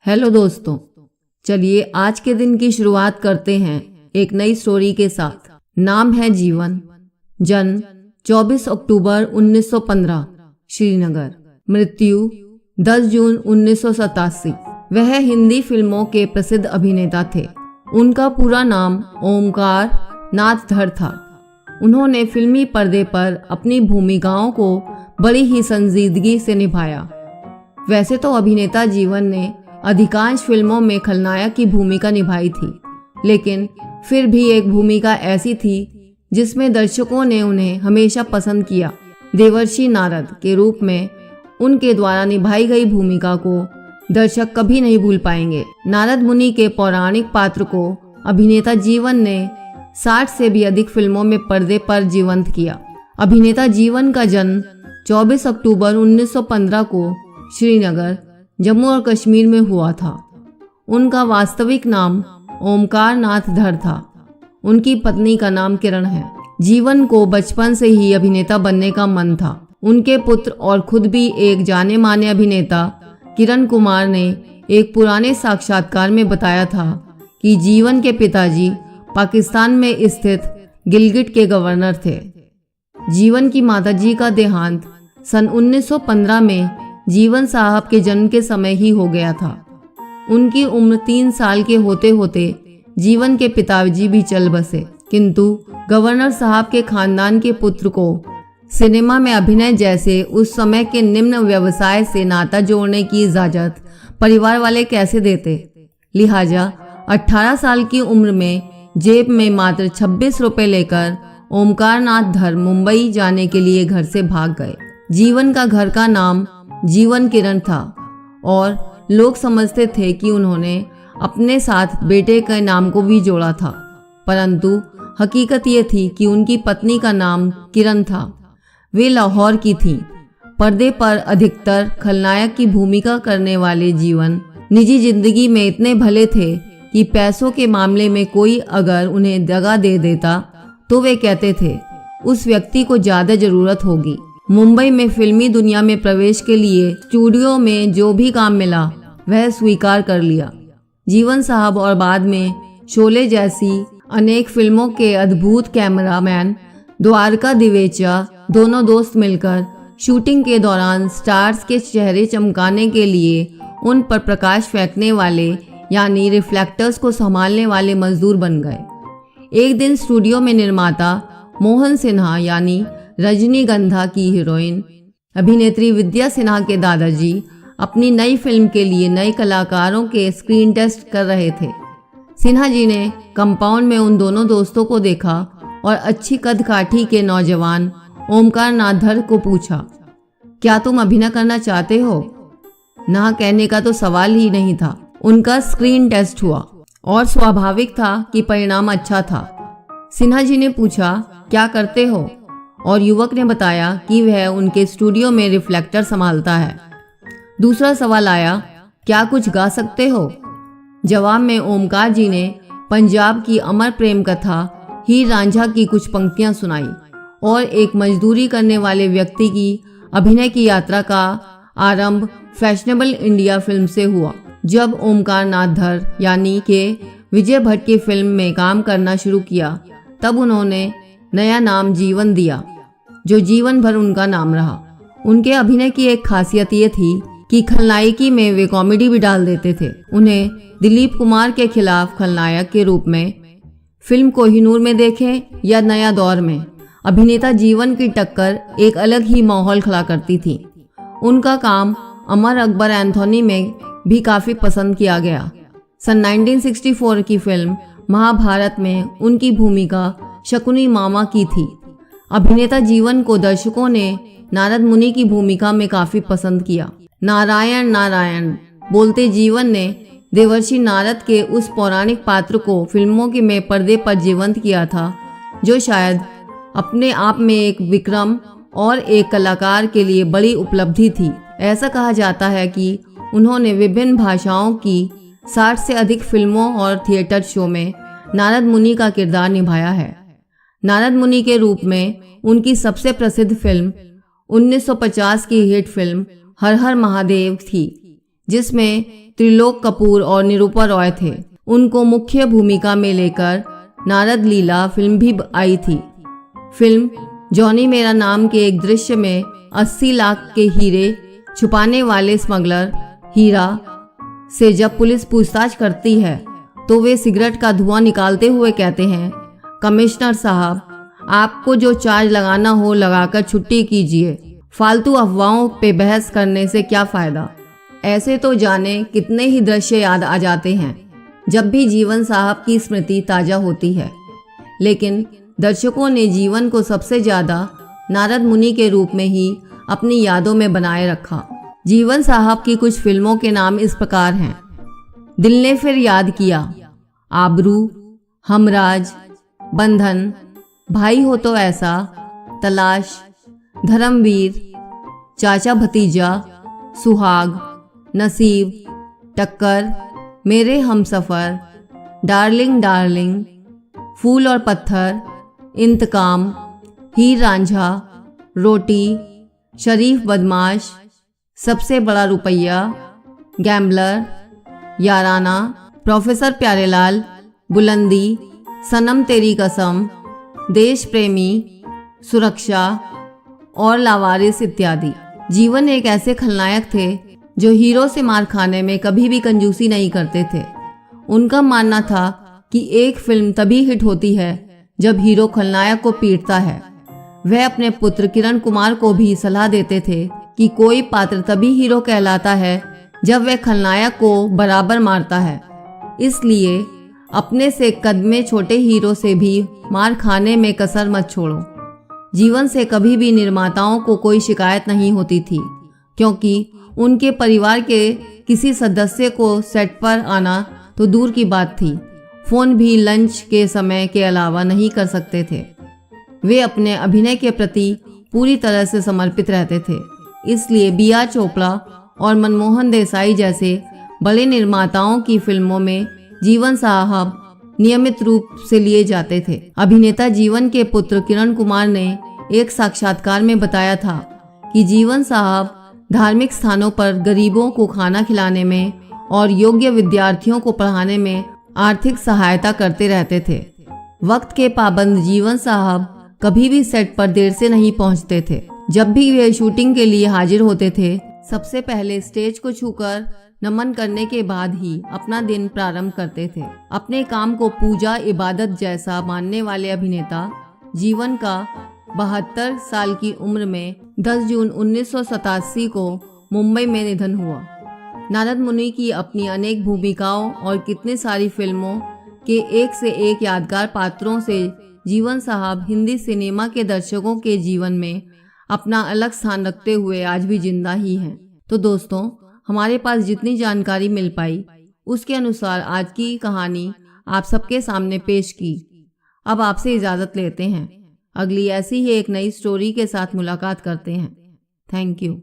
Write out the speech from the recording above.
Hello दोस्तों, चलिए आज के दिन की शुरुआत करते हैं एक नई स्टोरी के साथ। नाम है जीवन। जन्म 24 अक्टूबर 1915 श्रीनगर। मृत्यु 10 जून 1987। वह हिंदी फिल्मों के प्रसिद्ध अभिनेता थे। उनका पूरा नाम ओमकार नाथ धर था। उन्होंने फिल्मी पर्दे पर अपनी भूमिकाओं को बड़ी ही संजीदगी से निभाया। वैसे तो अभिनेता जीवन ने अधिकांश फिल्मों में खलनायक की भूमिका निभाई थी, लेकिन फिर भी एक भूमिका ऐसी थी जिसमें दर्शकों ने उन्हें हमेशा पसंद किया। देवर्षि नारद के रूप में उनके द्वारा निभाई गई भूमिका को दर्शक कभी नहीं भूल पाएंगे। नारद मुनि के पौराणिक पात्र को अभिनेता जीवन ने 60 से भी अधिक फिल्मों में पर्दे पर जीवंत किया। अभिनेता जीवन का जन्म 24 अक्टूबर 1915 को श्रीनगर, जम्मू और कश्मीर में हुआ था। उनका वास्तविक नाम ओमकार नाथ धर था। उनकी पत्नी का नाम किरण है। जीवन को बचपन से ही अभिनेता बनने का मन था। उनके पुत्र और खुद भी एक जाने माने अभिनेता किरण कुमार ने एक पुराने साक्षात्कार में बताया था कि जीवन के पिताजी पाकिस्तान में स्थित गिलगिट के गवर्नर थे। जीवन की माताजी का देहांत सन 1915 में जीवन साहब के जन्म के समय ही हो गया था। उनकी उम्र 3 साल के होते होते जीवन के पिताजी भी चल बसे, किंतु गवर्नर साहब के खानदान के पुत्र को सिनेमा में अभिनय जैसे उस समय के निम्न व्यवसाय से नाता जोड़ने की इजाजत परिवार वाले कैसे देते। लिहाजा 18 साल की उम्र में जेब में मात्र 26 रुपए लेकर ओमकार नाथ धर मुंबई जाने के लिए घर से भाग गए। जीवन का घर का नाम जीवन किरण था और लोग समझते थे कि उन्होंने अपने साथ बेटे के नाम को भी जोड़ा था, परंतु हकीकत ये थी कि उनकी पत्नी का नाम किरण था। वे लाहौर की थीं। पर्दे पर अधिकतर खलनायक की भूमिका करने वाले जीवन निजी जिंदगी में इतने भले थे कि पैसों के मामले में कोई अगर उन्हें दगा दे देता तो वे कहते थे उस व्यक्ति को ज्यादा जरूरत होगी। मुंबई में फिल्मी दुनिया में प्रवेश के लिए स्टूडियो में जो भी काम मिला वह स्वीकार कर लिया। जीवन साहब और बाद में शोले जैसी अनेक फिल्मों के अद्भुत कैमरामैन द्वारका दिवेचा दोनों दोस्त मिलकर शूटिंग के दौरान स्टार्स के चेहरे चमकाने के लिए उन पर प्रकाश फेंकने वाले यानी रिफ्लेक्टर्स को संभालने वाले मजदूर बन गए। एक दिन स्टूडियो में निर्माता मोहन सिन्हा यानी रजनीगंधा की हीरोइन अभिनेत्री विद्या सिन्हा के दादाजी अपनी नई फिल्म के लिए नए कलाकारों के स्क्रीन टेस्ट कर रहे थे। सिन्हा जी ने कंपाउंड में उन दोनों दोस्तों को देखा और अच्छी कद काठी के नौजवान ओमकार नाथ धर को पूछा, क्या तुम अभिनय करना चाहते हो? ना कहने का तो सवाल ही नहीं था। उनका स्क्रीन टेस्ट हुआ और स्वाभाविक था कि परिणाम अच्छा था। सिन्हा जी ने पूछा, क्या करते हो? और युवक ने बताया कि वह उनके स्टूडियो में रिफ्लेक्टर संभालता है। दूसरा सवाल आया, क्या कुछ गा सकते हो? जवाब में ओमकार जी ने पंजाब की अमर प्रेम कथा हीर रांझा की कुछ पंक्तियां सुनाई और एक मजदूरी करने वाले व्यक्ति की अभिनय की यात्रा का आरंभ फैशनेबल इंडिया फिल्म से हुआ। जब ओमकार नाथ धर यानी के विजय भट्ट की फिल्म में काम करना शुरू किया तब उन्होंने नया नाम जीवन दिया, जो जीवन भर उनका नाम रहा। उनके अभिनय की एक खासियत ये थी कि खलनायकी में वे कॉमेडी भी डाल देते थे। उन्हें दिलीप कुमार के खिलाफ खलनायक के रूप में फिल्म कोहिनूर में देखें या नया दौर में, अभिनेता जीवन की टक्कर एक अलग ही माहौल खड़ा करती थी। उनका काम अमर अकबर एंथोनी में भी काफी पसंद किया गया। सन 1964 की फिल्म महाभारत में उनकी भूमिका शकुनी मामा की थी। अभिनेता जीवन को दर्शकों ने नारद मुनि की भूमिका में काफी पसंद किया। नारायण नारायण बोलते जीवन ने देवर्षि नारद के उस पौराणिक पात्र को फिल्मों के में पर्दे पर जीवंत किया था, जो शायद अपने आप में एक विक्रम और एक कलाकार के लिए बड़ी उपलब्धि थी। ऐसा कहा जाता है कि उन्होंने विभिन्न भाषाओं की 60 से अधिक फिल्मों और थिएटर शो में नारद मुनि का किरदार निभाया है। नारद मुनि के रूप में उनकी सबसे प्रसिद्ध फिल्म 1950 की हिट फिल्म हर हर महादेव थी, जिसमें त्रिलोक कपूर और निरूपा रॉय थे। उनको मुख्य भूमिका में लेकर नारद लीला फिल्म भी आई थी। फिल्म जॉनी मेरा नाम के एक दृश्य में 80 लाख के हीरे छुपाने वाले स्मगलर हीरा से जब पुलिस पूछताछ करती है तो वे सिगरेट का धुआं निकालते हुए कहते हैं, कमिश्नर साहब, आपको जो चार्ज लगाना हो लगाकर छुट्टी कीजिए, फालतू अफवाहों पे बहस करने से क्या फ़ायदा। ऐसे तो जाने कितने ही दृश्य याद आ जाते हैं जब भी जीवन साहब की स्मृति ताज़ा होती है। लेकिन दर्शकों ने जीवन को सबसे ज़्यादा नारद मुनि के रूप में ही अपनी यादों में बनाए रखा। जीवन साहब की कुछ फिल्मों के नाम इस प्रकार हैं: दिल ने फिर याद किया, आबरू, हमराज, बंधन, भाई हो तो ऐसा, तलाश, धर्मवीर, चाचा भतीजा, सुहाग, नसीब, टक्कर, मेरे हमसफ़र, डार्लिंग डार्लिंग, फूल और पत्थर, इंतकाम, हीर रांझा, रोटी, शरीफ बदमाश, सबसे बड़ा रुपया, गैम्बलर, याराना, प्रोफेसर प्यारेलाल, बुलंदी, सनम तेरी कसम, देश प्रेमी, सुरक्षा और लावारिस इत्यादि। जीवन एक ऐसे खलनायक थे जो हीरो से मार खाने में कभी भी कंजूसी नहीं करते थे। उनका मानना था कि एक फिल्म तभी हिट होती है जब हीरो खलनायक को पीटता है। वह अपने पुत्र किरण कुमार को भी सलाह देते थे कि कोई पात्र तभी हीरो कहलाता है जब वह खलनायक को बराबर मारता है। इसलिए अपने से कद में छोटे हीरो से भी मार खाने में कसर मत छोड़ो। जीवन से कभी भी निर्माताओं को कोई शिकायत नहीं होती थी, क्योंकि उनके परिवार के किसी सदस्य को सेट पर आना तो दूर की बात थी, फोन भी लंच के समय के अलावा नहीं कर सकते थे। वे अपने अभिनय के प्रति पूरी तरह से समर्पित रहते थे। इसलिए B.R. चोपड़ा और मनमोहन देसाई जैसे बड़े निर्माताओं की फिल्मों में जीवन साहब नियमित रूप से लिए जाते थे। अभिनेता जीवन के पुत्र किरण कुमार ने एक साक्षात्कार में बताया था कि जीवन साहब धार्मिक स्थानों पर गरीबों को खाना खिलाने में और योग्य विद्यार्थियों को पढ़ाने में आर्थिक सहायता करते रहते थे। वक्त के पाबंद जीवन साहब कभी भी सेट पर देर से नहीं पहुंचते थे। जब भी वे शूटिंग के लिए हाजिर होते थे, सबसे पहले स्टेज को छूकर नमन करने के बाद ही अपना दिन प्रारंभ करते थे। अपने काम को पूजा इबादत जैसा मानने वाले अभिनेता जीवन का 72 साल की उम्र में 10 जून 1987 को मुंबई में निधन हुआ। नारद मुनि की अपनी अनेक भूमिकाओं और कितने सारी फिल्मों के एक से एक यादगार पात्रों से जीवन साहब हिंदी सिनेमा के दर्शकों के जीवन में अपना अलग स्थान रखते हुए आज भी जिंदा ही हैं। तो दोस्तों, हमारे पास जितनी जानकारी मिल पाई उसके अनुसार आज की कहानी आप सबके सामने पेश की। अब आपसे इजाज़त लेते हैं। अगली ऐसी ही एक नई स्टोरी के साथ मुलाकात करते हैं। Thank you.